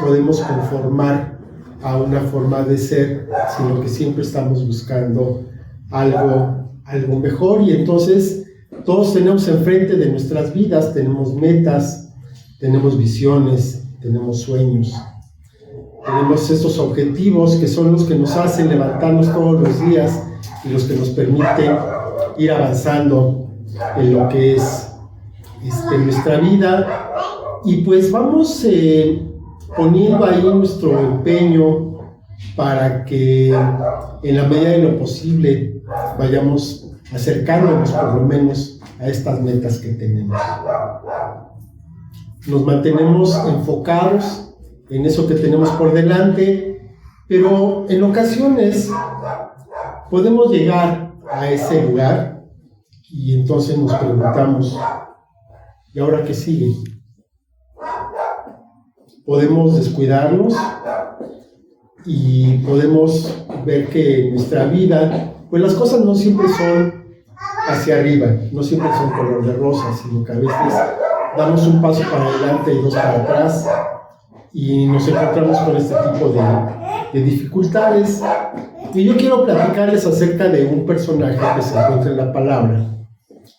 podemos conformar a una forma de ser, sino que siempre estamos buscando algo mejor. Y entonces todos tenemos enfrente de nuestras vidas, tenemos metas, tenemos visiones, tenemos sueños, tenemos estos objetivos que son los que nos hacen levantarnos todos los días y los que nos permiten ir avanzando en lo que es nuestra vida. Y pues vamos poniendo ahí nuestro empeño para que en la medida de lo posible vayamos acercándonos por lo menos a estas metas que tenemos. Nos mantenemos enfocados en eso que tenemos por delante, pero en ocasiones podemos llegar a ese lugar y entonces nos preguntamos, ¿y ahora qué sigue? Podemos descuidarnos y podemos ver que en nuestra vida, pues las cosas no siempre son hacia arriba, no siempre son color de rosa, sino que a veces damos un paso para adelante y dos para atrás y nos encontramos con este tipo de dificultades. Y yo quiero platicarles acerca de un personaje que se encuentra en la palabra,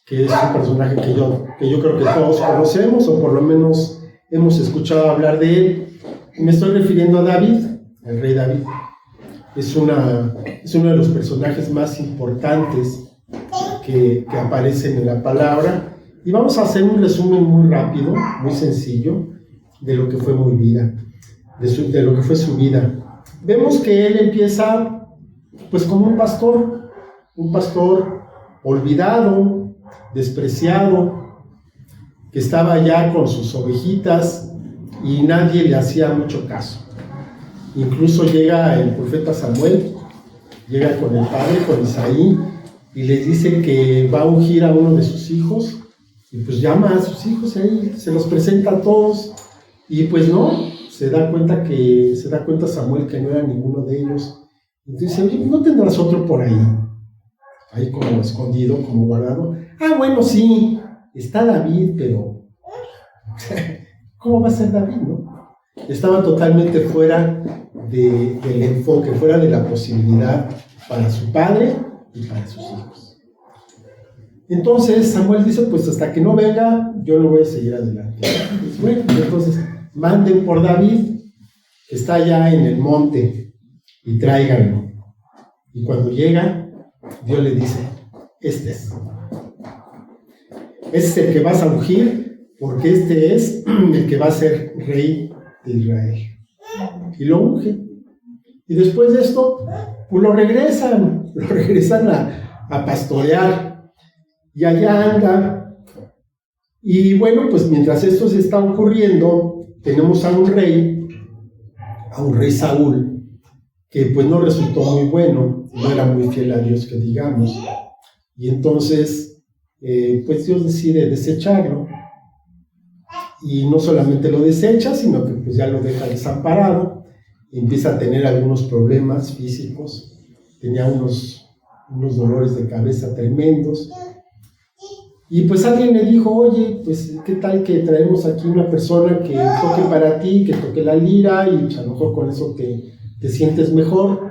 que es un personaje que yo creo que todos conocemos, o por lo menos hemos escuchado hablar de él. Me estoy refiriendo a David, el rey David. Es uno de los personajes más importantes que aparecen en la palabra. Y vamos a hacer un resumen muy rápido, muy sencillo, de lo que fue de lo que fue su vida. Vemos que él empieza pues como un pastor olvidado, despreciado, que estaba ya con sus ovejitas y nadie le hacía mucho caso. Incluso llega el profeta Samuel, llega con el padre, con Isaí, y les dice que va a ungir a uno de sus hijos, y pues llama a sus hijos ahí, se los presenta a todos, y pues no, se da cuenta Samuel que no era ninguno de ellos. Entonces dice, oye, ¿no tendrás otro por ahí como escondido, como guardado? Ah, bueno, sí, está David, pero ¿cómo va a ser David, no? Estaba totalmente fuera del enfoque, fuera de la posibilidad para su padre y para sus hijos. Entonces Samuel dice, pues hasta que no venga, yo no voy a seguir adelante. Pues, bueno, entonces manden por David, que está allá en el monte, y tráiganlo. Y cuando llega, Dios le dice, este es el que vas a ungir, porque este es el que va a ser rey de Israel. Y lo unge. Y después de esto, pues lo regresan a pastorear. Y allá anda. Y bueno, pues mientras esto se está ocurriendo, tenemos a un rey Saúl, que pues no resultó muy bueno, no era muy fiel a Dios, que digamos. Y entonces, pues Dios decide desecharlo. Y no solamente lo desecha, sino que pues ya lo deja desamparado. Y empieza a tener algunos problemas físicos. Tenía unos dolores de cabeza tremendos. Y pues alguien le dijo, oye, pues qué tal que traemos aquí una persona que toque para ti, que toque la lira, y pues, a lo mejor con eso te sientes mejor.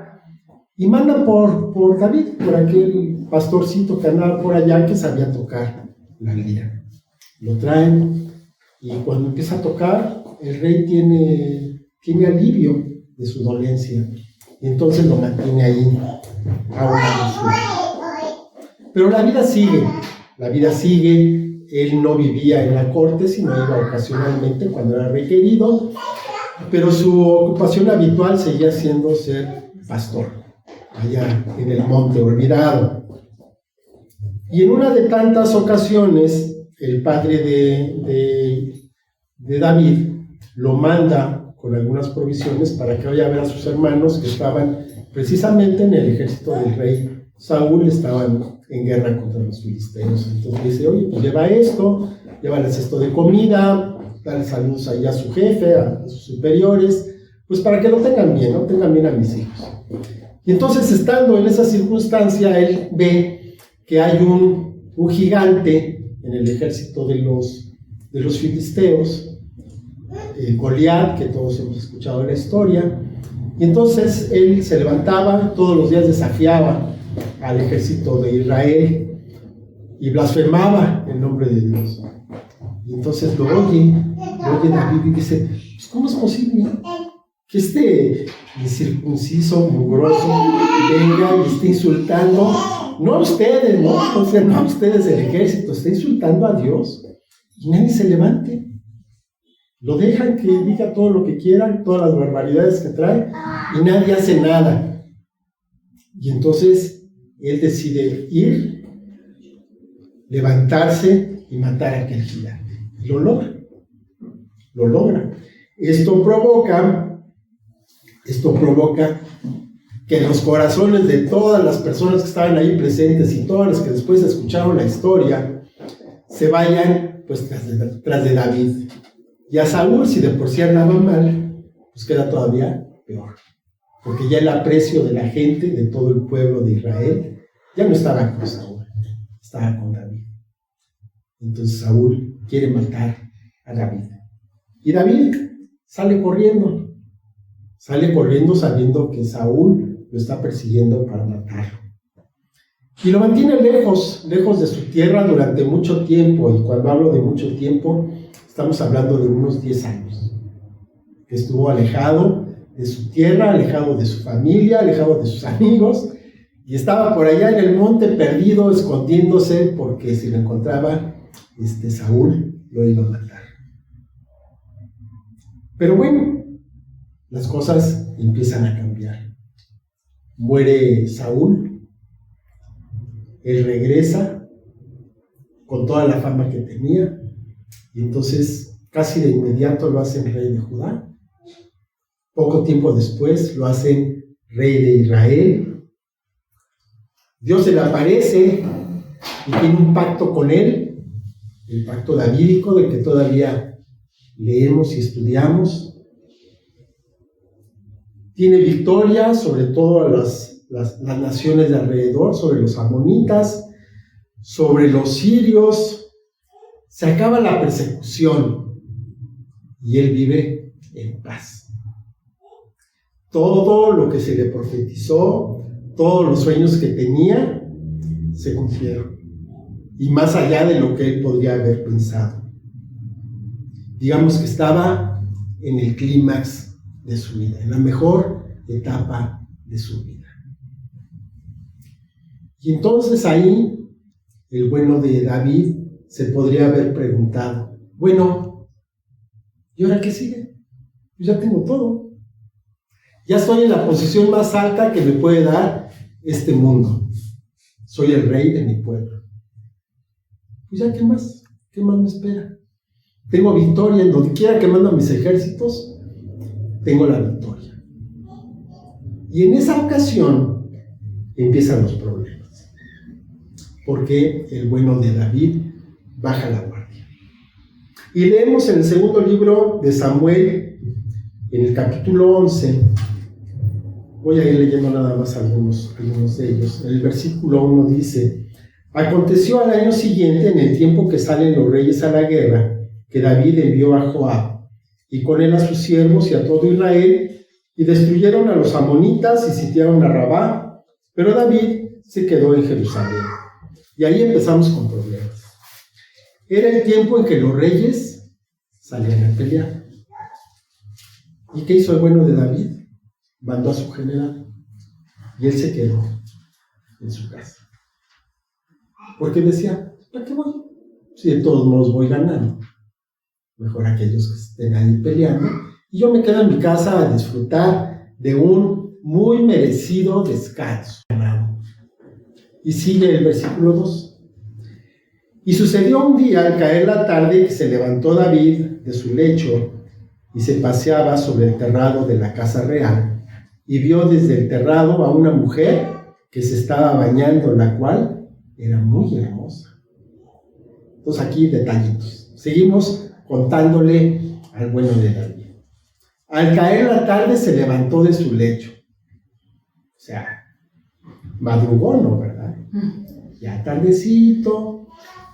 Y manda por David, por aquel pastorcito que andaba por allá que sabía tocar la lira. Lo traen, y cuando empieza a tocar, el rey tiene alivio de su dolencia, y entonces lo mantiene ahí a una dulzura. Pero la vida sigue, él no vivía en la corte, sino iba ocasionalmente cuando era requerido, pero su ocupación habitual seguía siendo ser pastor, allá en el monte olvidado. Y en una de tantas ocasiones, el padre de David lo manda con algunas provisiones para que vaya a ver a sus hermanos que estaban precisamente en el ejército del rey Saúl, estaban en guerra contra los filisteos. Entonces dice, oye, pues llévales esto de comida, dale saludos ahí a su jefe, a sus superiores, pues para que lo tengan bien, ¿no? Tengan bien a mis hijos. Y entonces, estando en esa circunstancia, él ve que hay un gigante en el ejército de los filisteos, Goliat, que todos hemos escuchado en la historia. Y entonces él se levantaba, todos los días desafiaba al ejército de Israel y blasfemaba el nombre de Dios. Y entonces lo oye David y dice, pues, ¿cómo es posible que este incircunciso, mugroso, venga y esté insultando, no a ustedes, no a ustedes el ejército, está insultando a Dios y nadie se levante? Lo dejan que diga todo lo que quieran, todas las barbaridades que trae, y nadie hace nada. Y entonces él decide ir, levantarse y matar a aquel gigante. Y lo logra. Esto provoca que los corazones de todas las personas que estaban ahí presentes y todas las que después escucharon la historia se vayan pues tras de David. Y a Saúl, si de por sí andaba mal, pues queda todavía peor, porque ya el aprecio de la gente, de todo el pueblo de Israel, ya no estaba con Saúl, estaba con David. Entonces Saúl quiere matar a David. Y David sale corriendo sabiendo que Saúl lo está persiguiendo para matarlo. Y lo mantiene lejos de su tierra durante mucho tiempo, y cuando hablo de mucho tiempo, estamos hablando de unos 10 años, que estuvo alejado de su tierra, alejado de su familia, alejado de sus amigos, y estaba por allá en el monte perdido, escondiéndose, porque si lo encontraba Saúl, lo iba a matar. Pero bueno, las cosas empiezan a cambiar. Muere Saúl, él regresa con toda la fama que tenía, y entonces casi de inmediato lo hacen rey de Judá. Poco tiempo después lo hacen rey de Israel. Dios se le aparece y tiene un pacto con él, el pacto davídico del que todavía leemos y estudiamos. Tiene victoria sobre todas las naciones de alrededor, sobre los amonitas, sobre los sirios. Se acaba la persecución y él vive en paz. Todo lo que se le profetizó, todos los sueños que tenía, se cumplieron. Y más allá de lo que él podría haber pensado. Digamos que estaba en el clímax de su vida, en la mejor etapa de su vida. Y entonces ahí, el bueno de David se podría haber preguntado, bueno, ¿y ahora qué sigue? Pues ya tengo todo. Ya estoy en la posición más alta que me puede dar este mundo. Soy el rey de mi pueblo. Pues ya, ¿qué más? ¿Qué más me espera? Tengo victoria en donde quiera que mando mis ejércitos, tengo la victoria. Y en esa ocasión empiezan los problemas. Porque el bueno de David baja la guardia. Y leemos en el segundo libro de Samuel, en el capítulo 11, voy a ir leyendo nada más algunos de ellos. En el versículo 1 dice: aconteció al año siguiente, en el tiempo que salen los reyes a la guerra, que David envió a Joab, y con él a sus siervos y a todo Israel, y destruyeron a los amonitas y sitiaron a Rabá, pero David se quedó en Jerusalén. Y ahí empezamos con problemas. Era el tiempo en que los reyes salían a pelear. ¿Y qué hizo el bueno de David? Mandó a su general, y él se quedó en su casa. Porque decía, ¿para qué voy? Si de todos modos voy ganando. Mejor aquellos que estén ahí peleando, y yo me quedo en mi casa a disfrutar de un muy merecido descanso. Y sigue el versículo 2. Y sucedió un día al caer la tarde que se levantó David de su lecho y se paseaba sobre el terrado de la casa real, y vio desde el terrado a una mujer que se estaba bañando, la cual era muy hermosa. Entonces aquí detallitos. Seguimos contándole al bueno de David. Al caer la tarde se levantó de su lecho. O sea, madrugó, ¿no? ¿Verdad? Ya tardecito,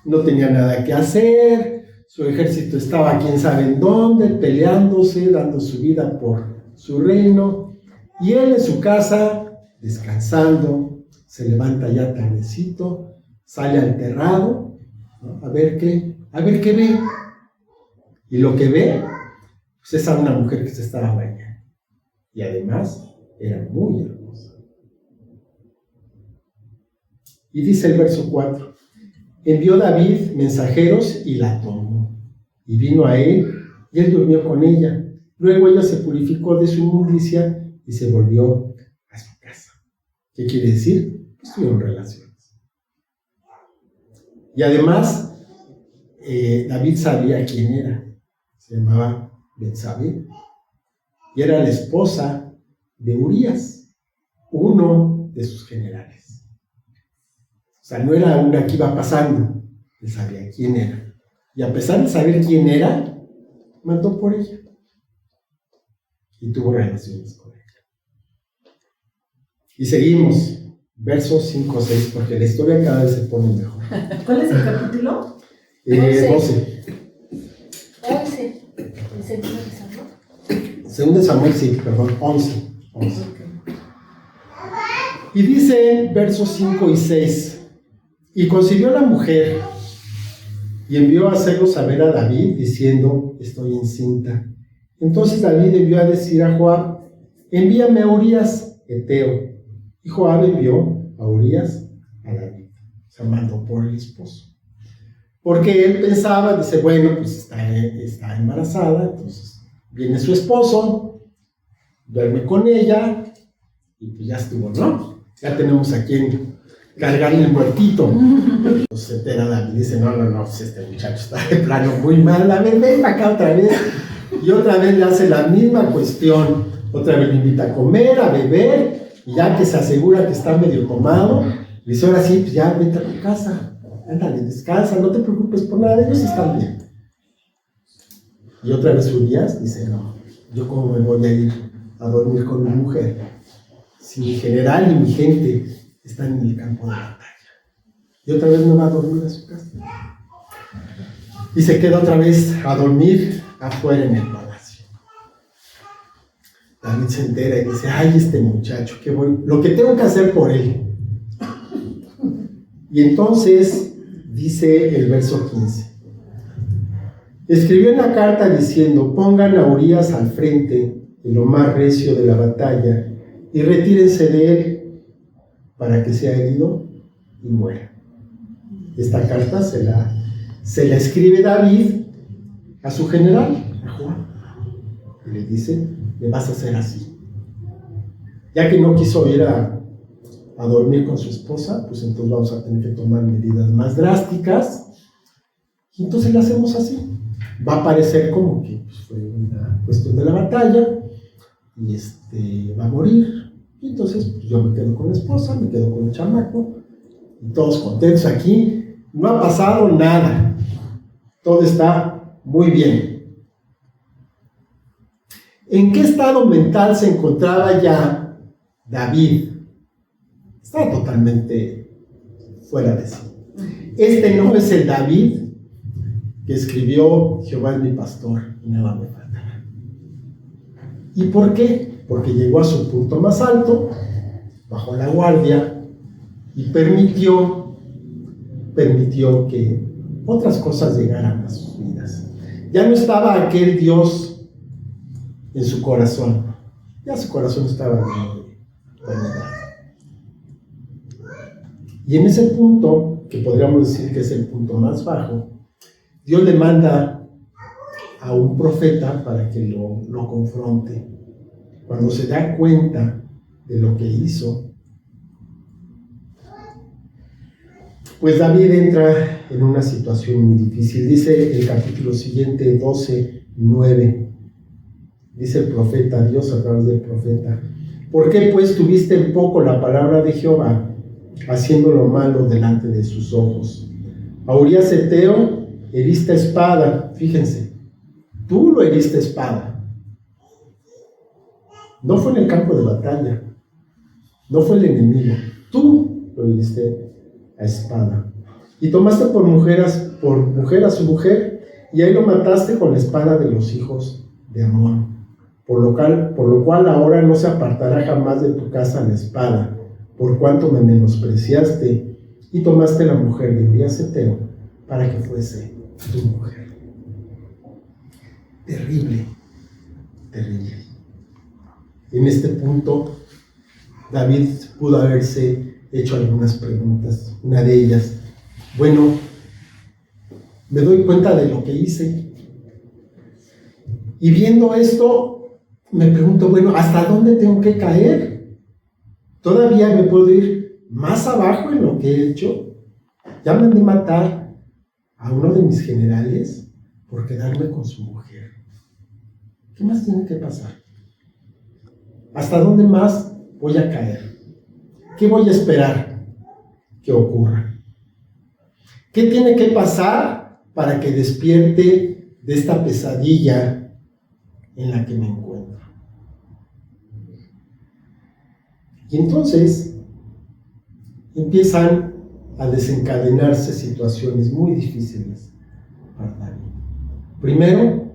no tenía nada que hacer, Su ejército estaba quién sabe en dónde, peleándose, dando su vida por su reino. Y él en su casa, descansando, se levanta ya tardecito, sale al terrado, ¿no? a ver qué ve. Y lo que ve, pues es a una mujer que se estaba bañando. Y además, era muy hermosa. Y dice el verso 4, envió David mensajeros y la tomó. Y vino a él, y él durmió con ella. Luego ella se purificó de su inmundicia y se volvió a su casa. ¿Qué quiere decir? Pues tuvieron relaciones. Y además, David sabía quién era. Se llamaba Betsabé. Y era la esposa de Urías, uno de sus generales. O sea, no era una que iba pasando, él sabía quién era. Y a pesar de saber quién era, mandó por ella. Y tuvo relaciones con ella. Y seguimos, versos 5 o 6, porque la historia cada vez se pone mejor. ¿Cuál es el capítulo? 12. 11. ¿El segundo de Samuel? Segundo Samuel, sí, perdón, 11. Y dice versos 5 y 6, y consiguió la mujer y envió a hacerlo saber a David, diciendo, estoy encinta. Entonces David envió a decir a Joab, envíame a Urías, Eteo. Y Joab envió a Urías a David. Se mandó por el esposo. Porque él pensaba, dice, bueno, pues está embarazada, entonces viene su esposo, duerme con ella, y pues ya estuvo, ¿no? Ya tenemos a quien cargarle el muertito. Entonces se entera David y dice, no, pues este muchacho está de plano muy mal, a ver, ven acá otra vez. Y otra vez le hace la misma cuestión, otra vez le invita a comer, a beber, y ya que se asegura que está medio tomado, le dice, ahora sí, pues ya vete a tu casa, ándale, descansa, no te preocupes por nada, ellos están bien. Y otra vez Urías dice, no, yo cómo me voy a ir a dormir con mi mujer, si mi general y mi gente están en el campo de batalla. Y otra vez no va a dormir a su casa. Y se queda otra vez a dormir afuera en el palacio. David se entera y dice, ay, este muchacho, que voy, lo que tengo que hacer por él. Y entonces dice el verso 15. Escribió en la carta diciendo, pongan a Urías al frente de lo más recio de la batalla y retírense de él para que sea herido y muera. Esta carta se la escribe David a su general, a Joab, y le dice, le vas a hacer así. Ya que no quiso ir a dormir con su esposa, pues entonces vamos a tener que tomar medidas más drásticas, y entonces le hacemos así. Va a parecer como que pues, fue una cuestión de la batalla, y va a morir, y entonces pues, yo me quedo con la esposa, me quedo con el chamaco, y todos contentos aquí. No ha pasado nada, todo está muy bien. ¿En qué estado mental se encontraba ya David? Estaba totalmente fuera de sí. Este no es el David que escribió Jehová es mi pastor y nada me faltará. ¿Y por qué? Porque llegó a su punto más alto, bajó la guardia y permitió que otras cosas llegaran a sus vidas. Ya no estaba aquel Dios en su corazón, ya su corazón estaba lleno de vanidad. Y en ese punto, que podríamos decir que es el punto más bajo, Dios le manda a un profeta para que lo confronte. Cuando se da cuenta de lo que hizo, pues David entra en una situación muy difícil. Dice el capítulo siguiente, 12:9. Dice el profeta, Dios a través del profeta, ¿por qué pues tuviste en poco la palabra de Jehová, haciendo lo malo delante de sus ojos? A Urías Eteo heriste a espada. Fíjense, tú lo heriste a espada. No fue en el campo de batalla, no fue el enemigo, tú lo heriste a espada. Y tomaste por mujer a su mujer y ahí lo mataste con la espada de los hijos de Amón. Por lo cual ahora no se apartará jamás de tu casa la espada, por cuanto me menospreciaste y tomaste la mujer de Urías Heteo para que fuese tu mujer. Terrible, terrible. En este punto, David pudo haberse hecho algunas preguntas. Una de ellas, bueno, me doy cuenta de lo que hice. Y viendo esto, me pregunto, bueno, ¿hasta dónde tengo que caer? ¿Todavía me puedo ir más abajo en lo que he hecho? Ya mandé matar a uno de mis generales por quedarme con su mujer. ¿Qué más tiene que pasar? ¿Hasta dónde más voy a caer? ¿Qué voy a esperar que ocurra? ¿Qué tiene que pasar para que despierte de esta pesadilla en la que me encuentro? Y entonces empiezan a desencadenarse situaciones muy difíciles para David. Primero,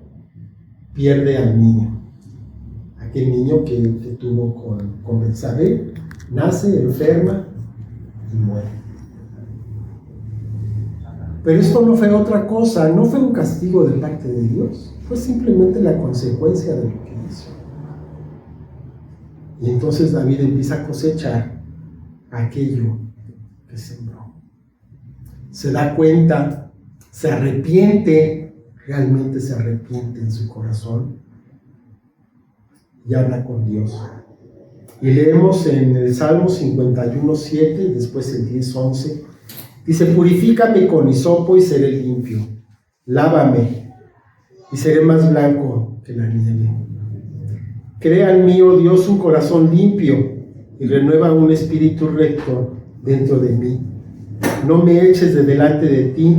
pierde al niño, aquel niño que tuvo con Betsabé, nace, enferma y muere. Pero esto no fue otra cosa, no fue un castigo de parte de Dios, fue simplemente la consecuencia de lo que hizo. Y entonces David empieza a cosechar aquello que sembró. Se da cuenta, se arrepiente, realmente se arrepiente en su corazón y habla con Dios. Y leemos en el Salmo 51:7 y después el 10:11. Dice: purifícame con hisopo y seré limpio, lávame y seré más blanco que la nieve. Crea en mí, oh Dios, un corazón limpio y renueva un espíritu recto dentro de mí. No me eches de delante de ti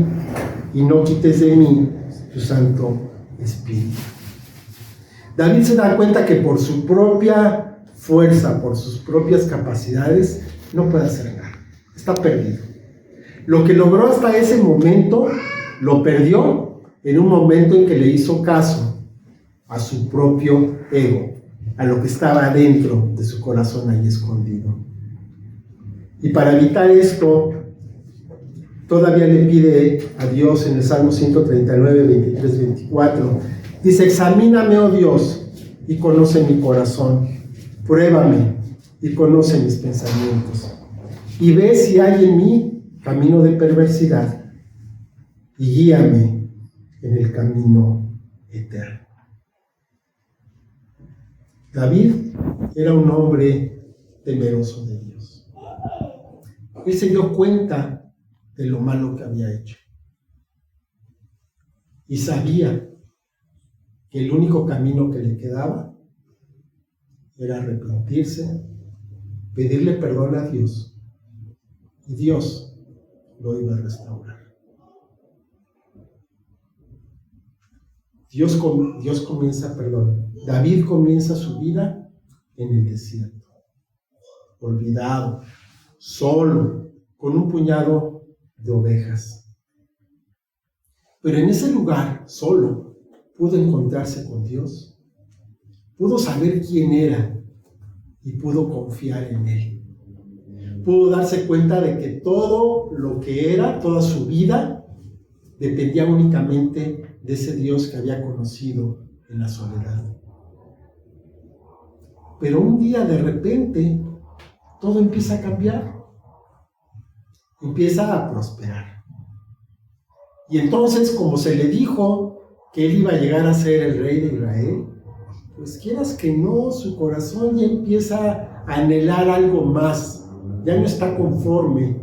y no quites de mí tu santo espíritu. David se da cuenta que por su propia fuerza, por sus propias capacidades, no puede hacer nada. Está perdido. Lo que logró hasta ese momento, lo perdió en un momento en que le hizo caso a su propio ego, a lo que estaba dentro de su corazón ahí escondido. Y para evitar esto, todavía le pide a Dios en el Salmo 139, 23, 24. Dice: examíname, oh Dios, y conoce mi corazón. Pruébame y conoce mis pensamientos. Y ve si hay en mí camino de perversidad. Y guíame en el camino eterno. David era un hombre temeroso de Dios. Él se dio cuenta de lo malo que había hecho. Y sabía que el único camino que le quedaba era arrepentirse, pedirle perdón a Dios, y Dios lo iba a restaurar. David comienza su vida en el desierto, olvidado, solo, con un puñado de ovejas. Pero en ese lugar, solo, pudo encontrarse con Dios, pudo saber quién era y pudo confiar en Él. Pudo darse cuenta de que todo lo que era, toda su vida, dependía únicamente de ese Dios que había conocido en la soledad. Pero un día, de repente, todo empieza a cambiar, empieza a prosperar. Y entonces, como se le dijo que él iba a llegar a ser el rey de Israel, pues quieras que no, su corazón ya empieza a anhelar algo más, ya no está conforme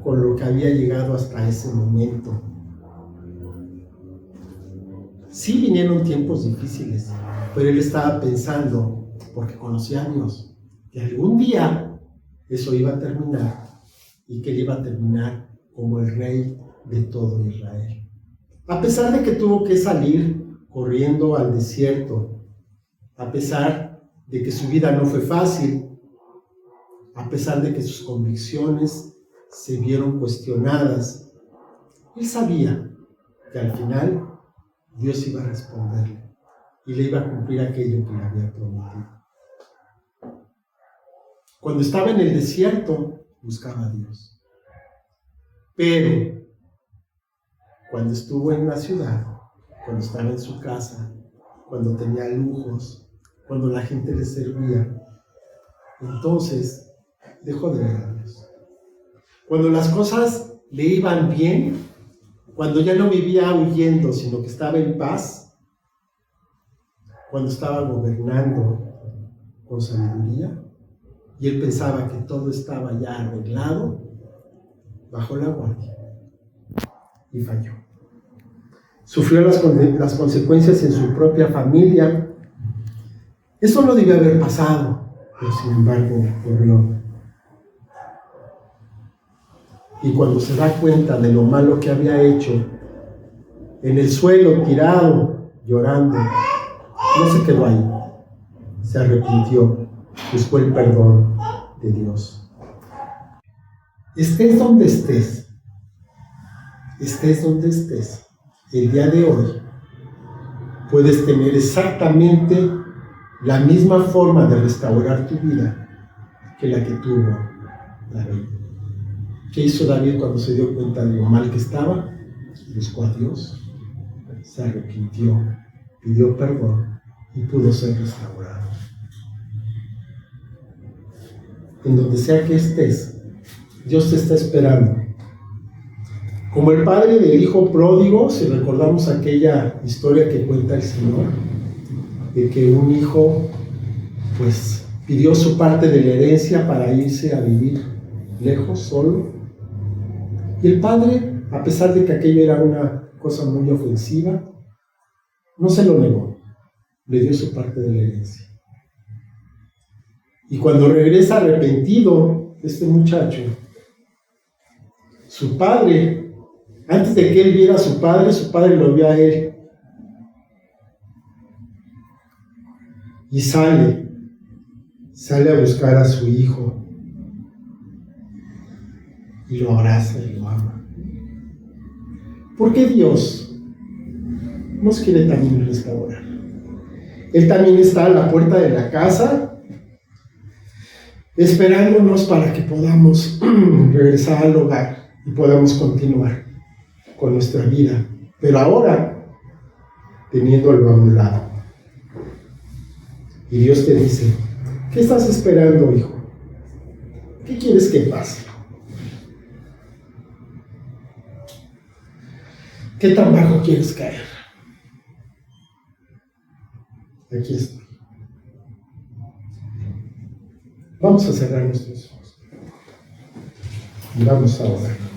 con lo que había llegado hasta ese momento. Sí vinieron tiempos difíciles, pero él estaba pensando, porque conocía a Dios, que algún día eso iba a terminar y que él iba a terminar como el rey de todo Israel. A pesar de que tuvo que salir corriendo al desierto, a pesar de que su vida no fue fácil, a pesar de que sus convicciones se vieron cuestionadas, él sabía que al final Dios iba a responderle y le iba a cumplir aquello que le había prometido. Cuando estaba en el desierto, buscaba a Dios. Pero cuando estuvo en la ciudad, cuando estaba en su casa, cuando tenía lujos, cuando la gente le servía, entonces dejó de ver a Dios. Cuando las cosas le iban bien, cuando ya no vivía huyendo, sino que estaba en paz, cuando estaba gobernando con sabiduría, y él pensaba que todo estaba ya arreglado, bajó la guardia y falló. Sufrió las consecuencias en su propia familia. Eso no debió haber pasado, pero sin embargo ocurrió. Y cuando se da cuenta de lo malo que había hecho, en el suelo, tirado, llorando, no se quedó ahí. Se arrepintió, buscó el perdón de Dios. Estés donde estés, el día de hoy, puedes tener exactamente la misma forma de restaurar tu vida que la que tuvo David. ¿Qué hizo David cuando se dio cuenta de lo mal que estaba? Buscó a Dios, se arrepintió, pidió perdón y pudo ser restaurado. En donde sea que estés, Dios te está esperando. Como el padre del hijo pródigo, si recordamos aquella historia que cuenta el Señor, de que un hijo pues pidió su parte de la herencia para irse a vivir lejos, solo. Y el padre, a pesar de que aquello era una cosa muy ofensiva, no se lo negó, le dio su parte de la herencia. Y cuando regresa arrepentido este muchacho, su padre, antes de que él viera a su padre lo vio a él. Y sale a buscar a su hijo y lo abraza y lo ama. ¿Por qué Dios nos quiere también restaurar? Él también está a la puerta de la casa, esperándonos para que podamos regresar al hogar y podamos continuar con nuestra vida, pero ahora teniéndolo a un lado. Y Dios te dice: ¿qué estás esperando, hijo? ¿Qué quieres que pase? ¿Qué tan bajo quieres caer? Aquí estoy. Vamos a cerrar nuestros ojos y vamos a orar.